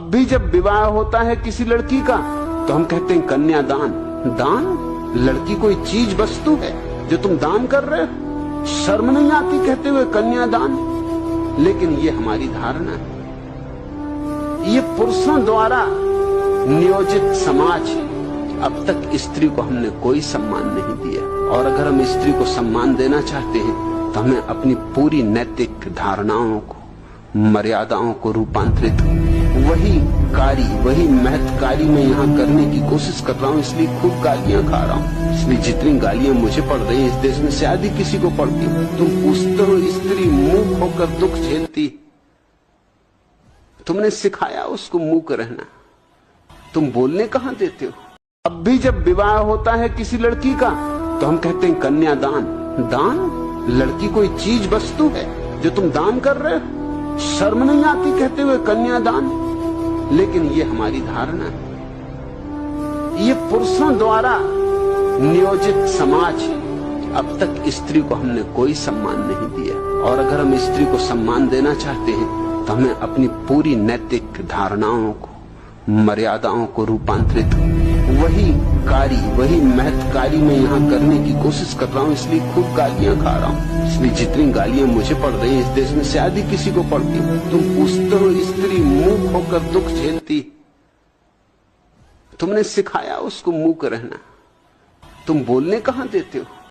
अब भी जब विवाह होता है किसी लड़की का तो हम कहते हैं कन्यादान। दान? लड़की कोई चीज वस्तु है जो तुम दान कर रहे हो? शर्म नहीं आती कहते हुए कन्यादान? लेकिन ये हमारी धारणा है, ये पुरुषों द्वारा नियोजित समाज है। अब तक स्त्री को हमने कोई सम्मान नहीं दिया, और अगर हम स्त्री को सम्मान देना चाहते हैं तो हमें अपनी पूरी नैतिक धारणाओं को, मर्यादाओं को रूपांतरित, वही महत्कारी मैं यहाँ करने की कोशिश कर रहा हूँ। इसलिए खूब गालियां खा रहा हूँ। इसलिए जितनी गालियां मुझे पड़ रही हैं इस देश में शायद ही किसी को पड़ती। तुम पूछते हो स्त्री मूक होकर दुख झेलती, तुमने सिखाया उसको मूक रहना, तुम बोलने कहां देते हो? अब भी जब विवाह होता है किसी लड़की का तो हम कहते हैं कन्यादान। दान? लड़की कोई चीज वस्तु है जो तुम दान कर रहे हो? शर्म नहीं आती कहते हुए कन्यादान? लेकिन ये हमारी धारणा है, ये पुरुषों द्वारा नियोजित समाज है। अब तक स्त्री को हमने कोई सम्मान नहीं दिया, और अगर हम स्त्री को सम्मान देना चाहते हैं तो हमें अपनी पूरी नैतिक धारणाओं को, मर्यादाओं को रूपांतरित, वही महत्कारी मैं यहाँ करने की कोशिश कर रहा हूँ। इसलिए खूब गालियां खा रहा हूँ। इसलिए जितनी गालियां मुझे पड़ रही हैं इस देश में शायद ही किसी को पड़ती। तुम पूछते हो स्त्री मूक होकर दुख झेलती, तुमने सिखाया उसको मूक रहना, तुम बोलने कहां देते हो?